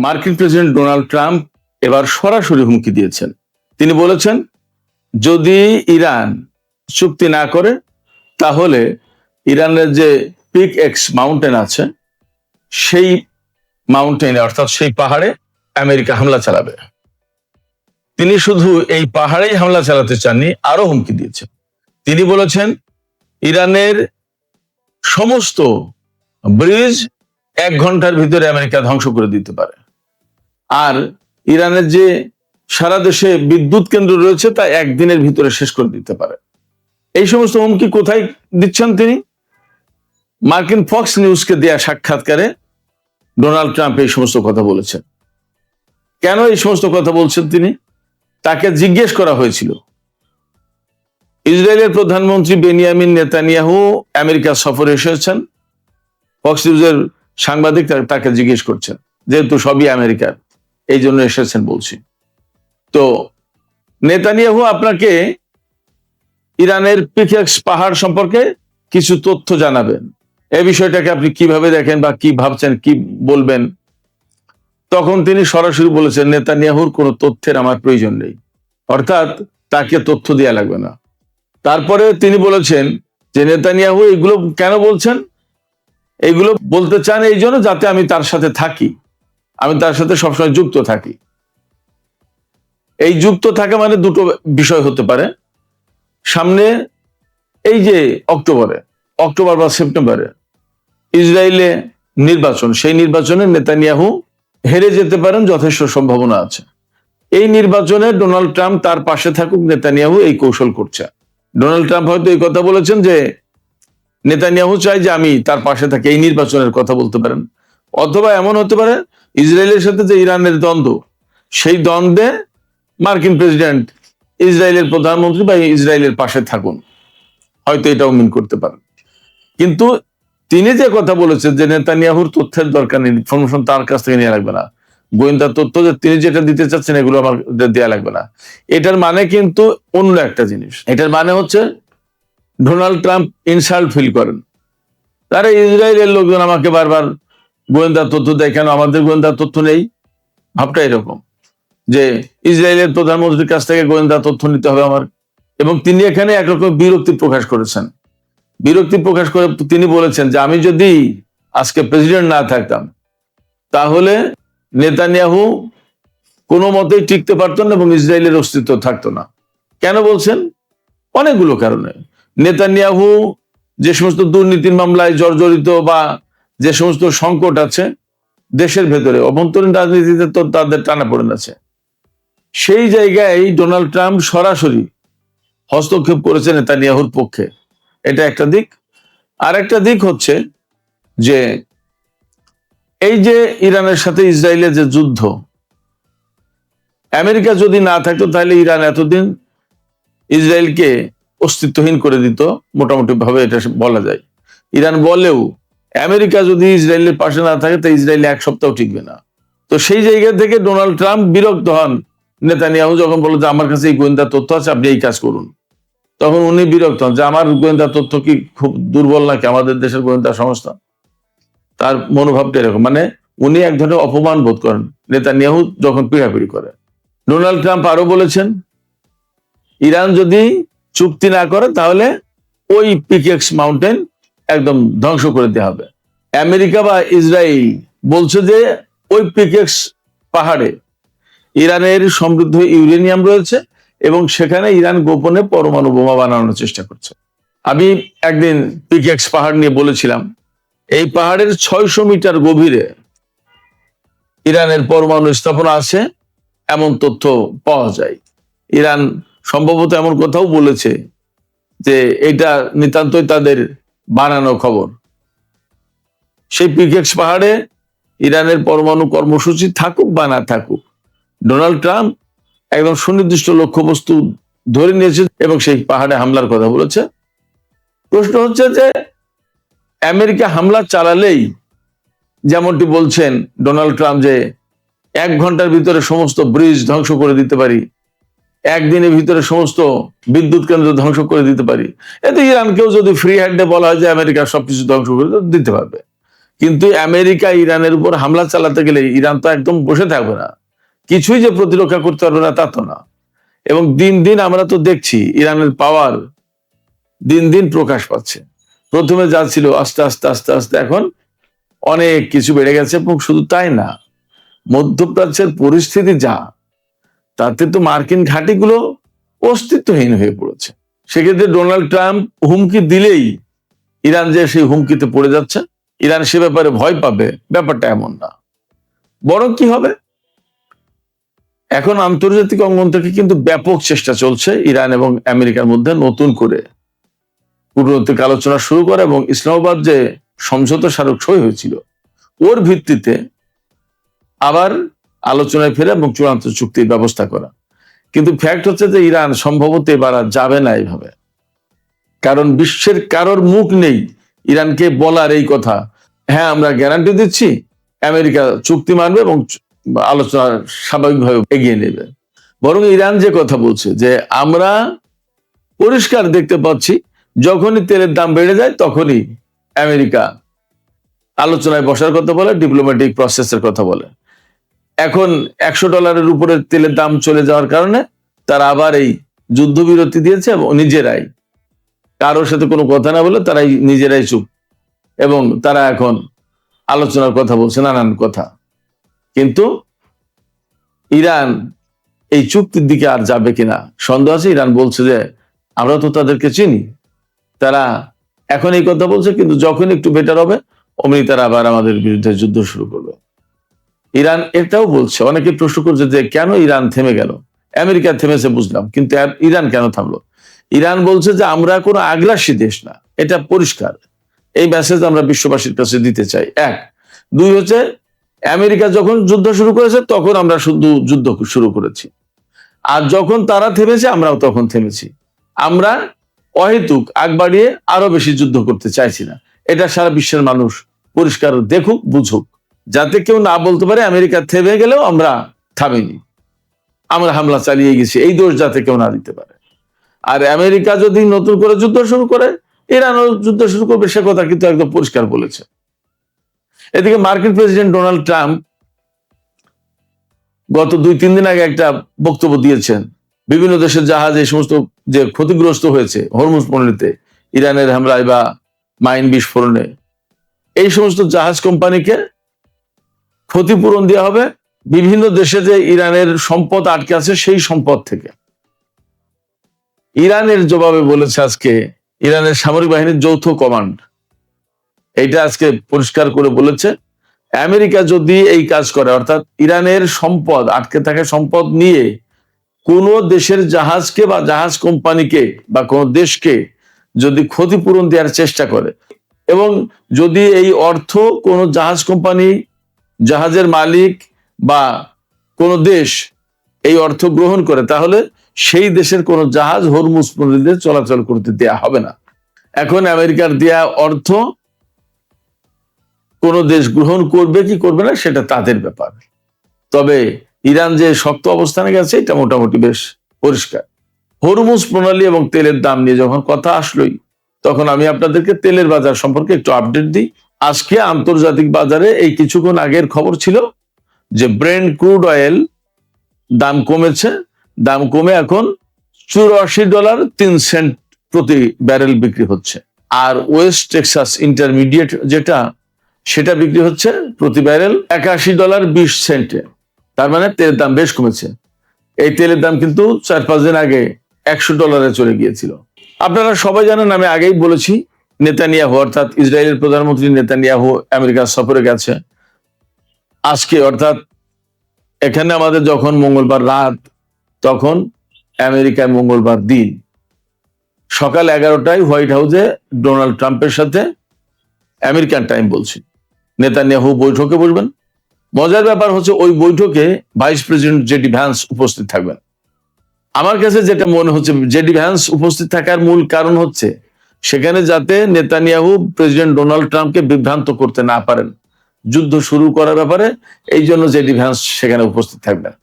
মার্কিন president Donald Trump এবার সরাসরি হুমকি দিয়েছেন। তিনি বলেছেন, যদি ইরান চুক্তি না করে তাহলে ইরানের যে পিক এক্স মাউন্টেন আছে সেই মাউন্টেনে অর্থাৎ সেই পাহাড়ে আমেরিকা হামলা চালাবে। তিনি শুধু এই পাহাড়েই হামলা চালাতে চাননি, আরো হুমকি দিয়েছেন। তিনি বলেছেন ইরানের সমস্ত ব্রিজ 1 ঘন্টার ভিতরে আমেরিকা ধ্বংস করে দিতে পারে, আর ইরানের যে সারা দেশে বিদ্যুৎ কেন্দ্র রয়েছে তা 1 দিনের ভিতরে শেষ করে দিতে পারে। এই সমস্ত হুমকি কোথায় দিচ্ছেন তিনি? মার্কিন ফক্স নিউজকে দেয়া সাক্ষাৎকারে ডোনাল্ড ট্রাম্প এই সমস্ত কথা বলেছেন। কেন এই সমস্ত কথা বলছেন তিনি? তাকে জিজ্ঞেস করা হয়েছিল, ইসরায়েলের প্রধানমন্ত্রী বেনিয়ামিন নেতানিয়াহু আমেরিকা সফরে এসেছেন, ফক্স নিউজের সাংবাদিক তাকে জিজ্ঞেস করছেন, যেহেতু সবই আমেরিকার, এই জন্য এসেছেন বলছি। তো নেতানিয়াহু আপনাকে ইরানের পিকেক্স পাহাড় সম্পর্কে কিছু তথ্য জানাবেন, এই বিষয়টাকে আপনি কিভাবে দেখেন বা কি ভাবছেন, কি বলবেন? তখন তিনি সরাসরি বলেছেন, নেতানিয়াহুর কোনো তথ্যের আমার প্রয়োজন নেই, অর্থাৎ তাকে তথ্য দেওয়া লাগবে না। তারপরে তিনি বলেছেন যে নেতানিয়াহু এগুলো কেন বলছেন? এগুলো বলতে চান এই জন্য যাতে আমি তার সাথে থাকি, আমি তার সাথে সবসময় যুক্ত থাকি। এই যুক্ত থাকা মানে দুটো বিষয় হতে পারে। সামনে এই যে অক্টোবর বা সেপ্টেম্বরে ইসরায়েলে নির্বাচন, সেই নির্বাচনে নেতানিয়াহু হেরে যেতে পারেন, যথেষ্ট সম্ভাবনা আছে। এই নির্বাচনে ডোনাল্ড ট্রাম্প তার পাশে থাকুক, নেতানিয়াহু এই কৌশল করছে। ডোনাল্ড ট্রাম্প হয়তো এই কথা বলেছেন যে নেতানিয়াহু চাই যে আমি তার পাশে থাকি, এই নির্বাচনের কথা বলতে পারেন। অথবা এমন হতে পারে ইসরায়েলের সাথে যে ইরানের দ্বন্দ্ব, সেই দ্বন্দ্বে মার্কিন প্রেসিডেন্ট ইসরায়েলের প্রধানমন্ত্রী বা ইসরায়েলের পাশে থাকুন, হয়তো এটাও মিন করতে পারেন। কিন্তু তিনি যে কথা বলেছেন যে নেতানিয়াহুর তথ্যের দরকার নেই, ইনফরমেশন তার কাছ থেকে নিয়ে লাগবে না, গোয়েন্দা তথ্য যে তিনি যেটা দিতে চাচ্ছেন এগুলো আমার দেয়া লাগবে না, এটার মানে কিন্তু অন্য একটা জিনিস। এটার মানে হচ্ছে ডোনাল্ড ট্রাম্প ইনসাল্ট ফিল করেন, তারা ইসরায়েলের লোকজন আমাকে বারবার গোয়েন্দা তথ্য দেয়, কেন আমাদের গোয়েন্দা তথ্য নেই? ভাবটা এরকম যে ইসরায়েলের প্রধানমন্ত্রীর কাছ থেকে গোয়েন্দা তথ্য নিতে হবে আমার। এবং তিনি এখানে একরকম বিরক্তি প্রকাশ করেছেন। বিরক্তি প্রকাশ করে তিনি বলেছেন যে আমি যদি আজকে প্রেসিডেন্ট না থাকতাম তাহলে নেতানিয়াহু কোনো মতেই টিকতে পারত না এবং ইসরায়েলের অস্তিত্ব থাকতো না। কেন বলছেন? অনেকগুলো কারণে। নেতানিয়াহু যে সমস্ত দুর্নীতির মামলায় জর্জরিত বা যে সমস্ত সংকট আছে দেশের ভেতরে, অভ্যন্তরীণ রাজনীতিতে তো তাদের টানাপোড়েন আছে, সেই জায়গায় ডোনাল্ড ট্রাম্প সরাসরি হস্তক্ষেপ করেছে নেতানিয়াহুর পক্ষে। এটা একটা দিক। আর একটা দিক হচ্ছে যে এই যে ইরানের সাথে ইসরায়েলের যে যুদ্ধ, আমেরিকা যদি না থাকতো তাহলে ইরান এতদিন ইসরায়েলকে অস্তিত্বহীন করে দিত, মোটামুটি ভাবে এটা বলা যায়। ইরান বলেও আমেরিকা যদি ইসরায়েলের পাশে না থাকে তো ইসরায়েল 1 সপ্তাহ টিকবে না। তো সেই জায়গা থেকে ডোনাল্ড ট্রাম্প বিরক্ত হন নেতানিয়াহু যখন বলল যে আমার কাছে এই গোয়েন্দা তথ্য আছে, আপনি এই কাজ করুন। তখন উনি বিরক্ত হন যে আমার গোয়েন্দা তথ্য কি খুব দুর্বল নাকি, আমাদের দেশের গোয়েন্দা সংস্থা? তার মনোভাবটা এরকম, মানে উনি এক ধরনের অপমান বোধ করেন নেতানিয়াহু যখন পিড়াপিড়ি করে। ডোনাল্ড ট্রাম্প আরো বলেছেন ইরান যদি চুক্তি না করে তাহলে ওই পিকেক্স মাউন্টেন একদম ধ্বংস করে দেওয়া হবে। আমেরিকা বা ইসরায়েল বলছে যে ওই পিকেক্স পাহাড়ে ইরানের সমৃদ্ধ ইউরেনিয়াম রয়েছে এবং সেখানে ইরান গোপনে পরমাণু বোমা বানানোর চেষ্টা করছে। আমি একদিন পিকেক্স পাহাড় নিয়ে বলেছিলাম, এই পাহাড়ের 600 মিটার গভীরে ইরানের পরমাণু স্থাপনা আছে এমন তথ্য পাওয়া যায়। ইরান সম্ভবত এমন কথাও বলেছে যে এটা নিতান্তই তাদের বানানো খবর। সেই পিকেক্স পাহাড়ে ইরানের পরমাণু কর্মসূচি থাকুক বা না থাকুক, ডোনাল্ড ট্রাম্প একদম সুনির্দিষ্ট লক্ষ্যবস্তু ধরে নিয়েছে এবং সেই পাহাড়ে হামলার কথা বলেছে। প্রশ্ন হচ্ছে যে আমেরিকা হামলা চালালেই, যেমনটি বলছেন ডোনাল্ড ট্রাম্প, যে 1 ঘন্টার ভিতরে সমস্ত ব্রিজ ধ্বংস করে দিতে পারি, 1 দিনের ভিতরে সমস্ত বিদ্যুৎ কেন্দ্র ধ্বংস করে দিতে পারি, এতে ইরানকেও যদি ফ্রি হ্যান্ডে বলা হয় যে আমেরিকা সবকিছু ধ্বংস করে দিতে পারবে। কিন্তু আমেরিকা ইরানের উপর হামলা চালাতে গেলে ইরান তো একদম বসে থাকবে না, কিছুই যে প্রতিরক্ষা করতে পারবে না তা তো না। এবং দিন দিন আমরা তো দেখছি ইরানের পাওয়ার দিন দিন প্রকাশ পাচ্ছে। প্রথমে যা ছিল আস্তে আস্তে আস্তে আস্তে এখন অনেক কিছু বেড়ে গেছে। এবং শুধু তাই না, মধ্যপ্রাচ্যের পরিস্থিতি যা, তাতে তো মার্কিন ঘাঁটিগুলো অস্তিত্বহীন হয়ে পড়েছে। সেক্ষেত্রে ডোনাল্ড ট্রাম্প হুমকি দিলেই ইরান যে সেই হুমকিতে পড়ে যাচ্ছে, ইরান সে ব্যাপারে ভয় পাবে, ব্যাপারটা এমন না। বরং কি হবে, এখন আন্তর্জাতিক অঙ্গন থেকে কিন্তু ব্যাপক চেষ্টা চলছে ইরান এবং আমেরিকার মধ্যে নতুন করে কূটনৈতিক আলোচনা শুরু করা এবং ইসলামাবাদ যে সমঝোতা স্মারক সই হয়েছিল ওর ভিত্তিতে আবার আলোচনায় ফেরা এবং চূড়ান্ত চুক্তির ব্যবস্থা করা। কিন্তু ফ্যাক্ট হচ্ছে যে ইরান সম্ভবত এবার আর যাবে না এইভাবে, কারণ বিশ্বের কারোর মুখ নেই ইরানকে বলার এই কথা, হ্যাঁ আমরা গ্যারান্টি দিচ্ছি আমেরিকা চুক্তি মানবে এবং আলোচনা স্বাভাবিকভাবে এগিয়ে নেবে। বরং ইরান যে কথা বলছে যে আমরা পরিষ্কার দেখতে পাচ্ছি যখনই তেলের দাম বেড়ে যায় তখনই আমেরিকা আলোচনায় বসার কথা বলে, ডিপ্লোম্যাটিক প্রসেসের কথা বলে। এখন $100 উপরে তেলের দাম চলে যাওয়ার কারণে তারা আবার এই যুদ্ধবিরতি দিয়েছে এবং নিজেরাই কারোর সাথে কোনো কথা না বলে তারাই নিজেরাই চুপ, এবং তারা এখন আলোচনার কথা বলছে নানান কথা। কিন্তু ইরান এই চুক্তির দিকে আর যাবে কিনা সন্দেহ আছে। ইরান বলছে যে আমরা তো তাদেরকে চিনি, তারা এখন এই কথা বলছে, কিন্তু যখন একটু বেটার হবে অমনি তারা আবার আমাদের বিরুদ্ধে যুদ্ধ শুরু করবে। ইরান এটাও বলছে, অনেকে প্রশ্ন করছে যে কেন ইরান থেমে গেল, আমেরিকা থেমেছে বুঝলাম, কিন্তু ইরান কেন থামলো? ইরান বলছে যে আমরা কোনো আগ্রাসী দেশ না, এটা পরিষ্কার। এই মেসেজ আমরা বিশ্ববাসীর কাছে দিতে চাই। এক, দুই হচ্ছে আমেরিকা যখন যুদ্ধ শুরু করেছে তখন আমরা শুধু যুদ্ধ শুরু করেছি, আর যখন তারা থেমেছে আমরাও তখন থেমেছি। আমরা অহেতুক আগ বাড়িয়ে আরো বেশি যুদ্ধ করতে চাইছি না। এটা সারা বিশ্বের মানুষ পরিষ্কার দেখুক, বুঝুক, যাতে কেউ না বলতে পারে আমেরিকা থেমে গেলেও আমরা থামিনি, আমরা হামলা চালিয়ে গেছি, এই দোষ যাতে কেউ না দিতে পারে। আর আমেরিকা যদি নতুন করে যুদ্ধ শুরু করে ইরানও যুদ্ধ শুরু করবে, সে কথা কিন্তু একদম পরিষ্কার বলেছে। এদিকে মার্কিন প্রেসিডেন্ট ডোনাল্ড ট্রাম্প গত 2-3 দিন আগে একটা বক্তব্য দিয়েছেন, বিভিন্ন দেশের জাহাজ এই সমস্ত যে ক্ষতিগ্রস্ত হয়েছে হরমুজ প্রণালীতে ইরানের হামলায় বা মাইন বিস্ফোরণে, এই সমস্ত জাহাজ কোম্পানিকে ক্ষতিপূরণ দেওয়া হবে বিভিন্ন দেশে যে ইরানের সম্পদ আটকে আছে সেই সম্পদ থেকে। ইরানের জবাবে বলেছে আজকে ইরানের সামরিক বাহিনীর যৌথ কমান্ড, এইটা আজকে পরিষ্কার করে বলেছে আমেরিকা যদি এই কাজ করে, অর্থাৎ ইরানের সম্পদ আটকে থাকা সম্পদ নিয়ে কোনো দেশের জাহাজকে বা জাহাজ কোম্পানিকে বা কোনো দেশকে যদি ক্ষতিপূরণ দেওয়ার চেষ্টা করে, এবং যদি এই অর্থ কোনো জাহাজ কোম্পানি, জাহাজের মালিক বা কোনো দেশ এই অর্থ গ্রহণ করে, তাহলে সেই দেশের কোনো জাহাজ হরমুজ প্রণালীতে চলাচল করতে দেয়া হবে না। এখন আমেরিকার দেয়া অর্থ কোনো দেশ গ্রহণ করবে কি করবে না সেটা তাদের ব্যাপার। তবে ইরান যে শক্ত অবস্থানে গেছে এটা মোটামুটি বেশ পরিষ্কার। হরমুজ প্রণালী এবং তেলের দাম নিয়ে যখন কথা আসলোই, তখন আমি আপনাদেরকে তেলের বাজার সম্পর্কে একটু আপডেট দিই। আজকে আন্তর্জাতিক বাজারে এই কিছুক্ষণ আগের খবর ছিল যে ব্রেন্ট ক্রুড অয়েল দাম কমেছে, দাম কমে এখন $84.03 প্রতি ব্যারেল বিক্রি হচ্ছে। আর ওয়েস্ট টেক্সাস ইন্টারমিডিয়েট যেটা, সেটা বিক্রি হচ্ছে প্রতি ব্যারেল $81.20। তার মানে তেলের দাম বেশ কমেছে। এই তেলের দাম কিন্তু 4-5 দিন আগে $100 চলে গিয়েছিল। আপনারা সবাই জানেন, আমি আগেই বলেছি, নেতানিয়াহু অর্থাৎ ইসরায়েলের প্রধানমন্ত্রী নেতানিয়াহু আমেরিকা সফরে গেছে আজকে, অর্থাৎ এখানে আমাদের যখন মঙ্গলবার রাত, তখন আমেরিকায় মঙ্গলবার দিন সকাল 11টায় হোয়াইট হাউসে ডোনাল্ড ট্রাম্পের সাথে আমেরিকান টাইম বলছি নেতানিয়াহু বৈঠকে বসবেন। মজার ব্যাপার হচ্ছে ওই বৈঠকে ভাইস প্রেসিডেন্ট জেডি ভ্যান্স উপস্থিত থাকবেন। আমার কাছে যেটা মনে হচ্ছে, জেডি ভ্যান্স উপস্থিত থাকার মূল কারণ হচ্ছে সেখানে যাতে নেতানিয়াহু প্রেসিডেন্ট ডোনাল্ড ট্রাম্পকে বিভ্রান্ত করতে না পারেন যুদ্ধ শুরু করার ব্যাপারে, এই জন্য জেডি ভ্যান্স সেখানে উপস্থিত থাকবেন।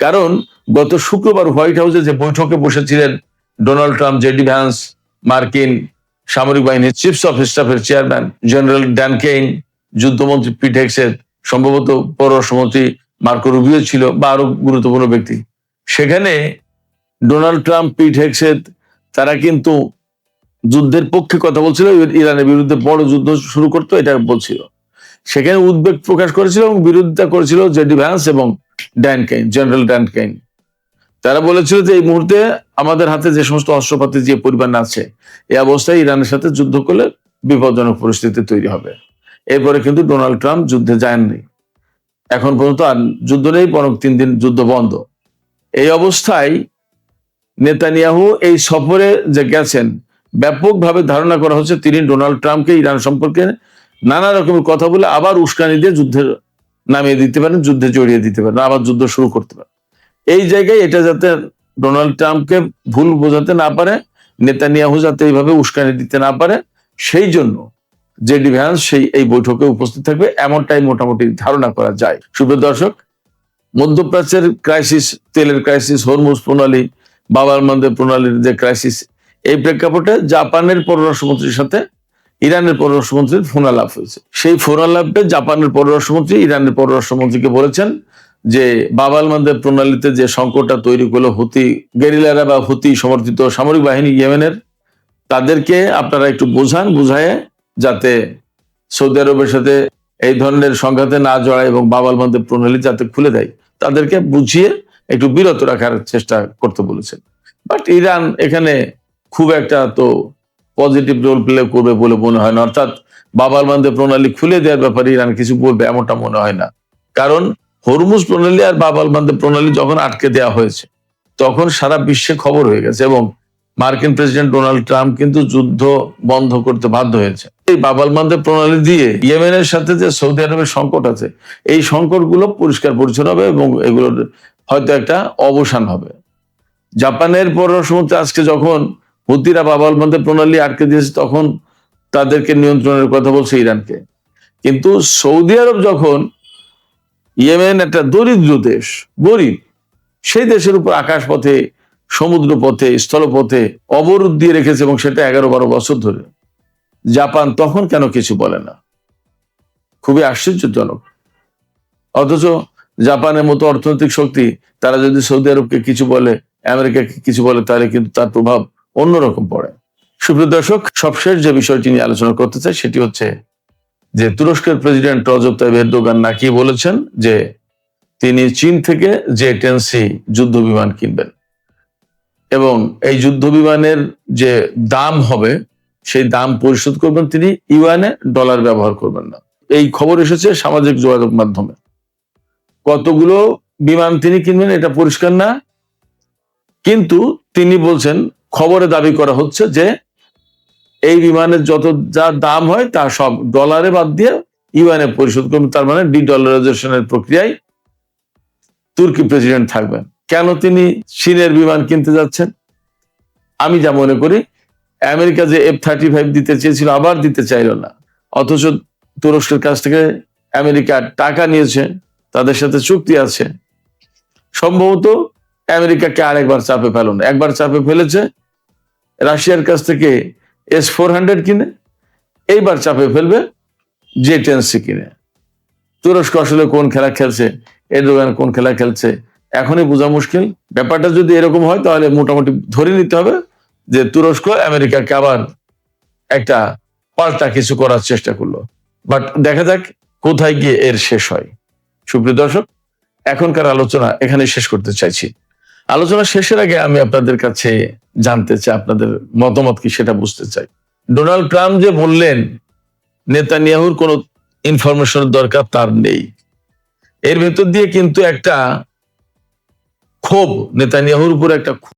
কারণ গত শুক্রবার হোয়াইট হাউসে যে বৈঠকে বসেছিলেন ডোনাল্ড ট্রাম্প, জেডি ভ্যান্স, মার্কিন সামরিক বাহিনীর চিফস অফ স্টাফের চেয়ারম্যান জেনারেল ড্যান কেইন, যুদ্ধমন্ত্রী পিট হেগসেথ, সম্ভবত পররাষ্ট্রমন্ত্রী মার্কো রুবিও ছিল, বা আরো গুরুত্বপূর্ণ ব্যক্তি। সেখানে ডোনাল্ড ট্রাম্প, পিট হেগসেথ তারা কিন্তু যুদ্ধের পক্ষে কথা বলছিল, ইরানের বিরুদ্ধে বড় যুদ্ধ শুরু করতো এটা বলছিল। সেখানে উদ্বেগ প্রকাশ করেছিল এবং বিরোধিতা করেছিল জেডি ভ্যান্স এবং Dan Kane, general Dan Kane. তারা বলেছিল যে এই মুহূর্তে আমাদের হাতে যে সমস্ত অস্ত্রপাতি যে পরিমাণ আছে, এই অবস্থায় ইরানের সাথে যুদ্ধ করলে বিপজ্জনক পরিস্থিতি তৈরি হবে। এরপরে কিন্তু ডোনাল্ড ট্রাম্প যুদ্ধে যাননি, এখন পর্যন্ত আর যুদ্ধ নেই, বরং 3 দিন যুদ্ধ বন্ধ। এই অবস্থায় নেতানিয়াহু এই সফরে যে গেছেন, ব্যাপকভাবে ধারণা করা হচ্ছে তিনি ডোনাল্ড ট্রাম্পকে ইরান সম্পর্কে নানা রকমের কথা বলে আবার উস্কানি দিয়ে যুদ্ধে নামিয়ে দিতে পারেন, যুদ্ধে জড়িয়ে দিতে পারেন, আবার যুদ্ধ শুরু করতে পারেন। এই জায়গায় এটা যাতে ডোনাল্ড ট্রাম্পকে ভুল বোঝাতে না পারে, নেতানিয়াহু যাতে এইভাবে উস্কানি দিতে না পারে, সেই জন্য জেডি ভ্যান্স এই বৈঠকে উপস্থিত থাকবে, এমনটাই মোটামুটি ধারণা করা যায়। সুপ্রিয় দর্শক, মধ্যপ্রাচ্যের ক্রাইসিস, তেলের ক্রাইসিস, হরমুজ প্রণালী, বাব আল মানদেব প্রণালীর যে ক্রাইসিস, এই প্রেক্ষাপটে জাপানের পররাষ্ট্রমন্ত্রীর সাথে ইরানের পররাষ্ট্রমন্ত্রীর ফোন আলাপ হয়েছে। সেই ফোন আলাপে জাপানের পররাষ্ট্রমন্ত্রী ইরানের পররাষ্ট্রমন্ত্রীকে বলেছেন যে বাব আল মানদেব প্রণালীতে যে সংকটটা তৈরি করলো হুতি গেরিলারা বা হুতি সমর্থিত সামরিক বাহিনী ইয়েমেনের, তাদেরকে আপনারা একটু বুঝায় যাতে সৌদি আরবের সাথে এই ধরনের সংঘাতে না জড়ায় এবং বাব আল মানদেব প্রণালী যাতে খুলে দেয়, তাদেরকে বুঝিয়ে একটু বিরত রাখার চেষ্টা করতে বলেছেন। বাট ইরান এখানে খুব একটা তো পজিটিভ রোল প্লে করবে বলে মনে হয় না, অর্থাৎ বাব আল মানদেব প্রণালী খুলে দেওয়ার ব্যাপারে ইরান কিছু বলবে এমনটা মনে হয় না। কারণ হরমুজ প্রণালী আর বাব আল মানদেব প্রণালী যখন আটকে দেওয়া হয়েছে, তখন সারা বিশ্বে খবর হয়ে গেছে এবং মার্কিন প্রেসিডেন্ট ডোনাল্ড ট্রাম্প কিন্তু যুদ্ধ বন্ধ করতে বাধ্য হয়েছে। এই বাব আল মানদেব প্রণালী দিয়ে ইয়েমেনের সাথে যে সৌদি আরবের সংকট আছে, এই সংকটগুলো পরিষ্কার পরিচ্ছন্ন হবে এবং এগুলোর হয়তো একটা অবসান হবে। জাপানের পররাষ্ট্রমন্ত্রী আজকে যখন হুতিরা বাব আল মানদেব প্রণালী আটকে দিয়েছে, তখন তাদেরকে নিয়ন্ত্রণের কথা বলছে ইরানকে। কিন্তু সৌদি আরব যখন, ইয়েমেন একটা দরিদ্র দেশ, গরিব, সেই দেশের উপর আকাশপথে, সমুদ্র পথে, স্থলপথে অবরোধ দিয়ে রেখেছে এবং সেটা 11-12 বছর ধরে, জাপান তখন কেন কিছু বলে না? খুবই আশ্চর্যজনক। অথচ জাপানের মতো অর্থনৈতিক শক্তি, তারা যদি সৌদি আরবকে কিছু বলে, আমেরিকাকে কিছু বলে, তাহলে কিন্তু তার প্রভাব অন্যরকম পড়ে। সুপ্রিয় দর্শক, সবশেষ যে বিষয়টি নিয়ে আলোচনা করতে চাই সেটি হচ্ছে যে তুরস্কের প্রেসিডেন্ট রজব তাইয়িপ এরদোগান নাকি বলেছেন যে তিনি চীন থেকে J-10C যুদ্ধ বিমান কিনবেন এবং এই যুদ্ধ বিমানের যে দাম হবে, সেই দাম পরিশোধ করবেন তিনি ইউয়ানে, ডলার ব্যবহার করবেন না। এই খবর এসেছে সামাজিক যোগাযোগ মাধ্যমে। কতগুলো বিমান তিনি কিনবেন এটা পরিষ্কার না, কিন্তু তিনি বলছেন, খবরে দাবি করা হচ্ছে যে এই বিমানের যত যা দাম হয় তা সব ডলারে বাদ দিয়ে ইউয়ানে পরিশোধ করবেন। তার মানে ডি-ডলারাইজেশনের প্রক্রিয়ায় তুর্কি প্রেসিডেন্ট থাকবেন। কেন তিনি চীনের বিমান কিনতে যাচ্ছেন? আমি যা মনে করি, আমেরিকা যে F-35 দিতে চেয়েছিল, আবার দিতে চাইল না, অথচ তুরস্কের কাছ থেকে আমেরিকা টাকা নিয়েছে, তাদের সাথে চুক্তি আছে। সম্ভবত আমেরিকাকে আরেকবার চাপে ফেলো না, একবার চাপে ফেলেছে রাশিয়ার কাছ থেকে S-400 কিনে, এইবার চাপে ফেলবে J-10C কিনে। তুরস্ক আসলে কোন খেলা খেলছে, এরদোগান কোন খেলা খেলছে, এখনই বোঝা মুশকিল। ব্যাপারটা যদি এরকম হয়, তাহলে মোটামুটি ধরে নিতে হবে যে তুরস্ক আমেরিকাকে আবার একটা পাল্টা কিছু করার চেষ্টা করলো। বাট দেখা যাক কোথায় গিয়ে এর শেষ হয়। সুপ্রিয় দর্শক, এখনকার আলোচনা এখানে শেষ করতে চাইছি। আলোচনা শেষের আগে আমি আপনাদের কাছে জানতে চাই, আপনাদের মতামত কি সেটা বুঝতে চাই। ডোনাল্ড ট্রাম্প যে বললেন নেতানিয়াহুর কোনো ইনফরমেশনের দরকার তার নেই, এর ভেতর দিয়ে কিন্তু একটা ক্ষোভ, নেতানিয়াহুর উপর একটা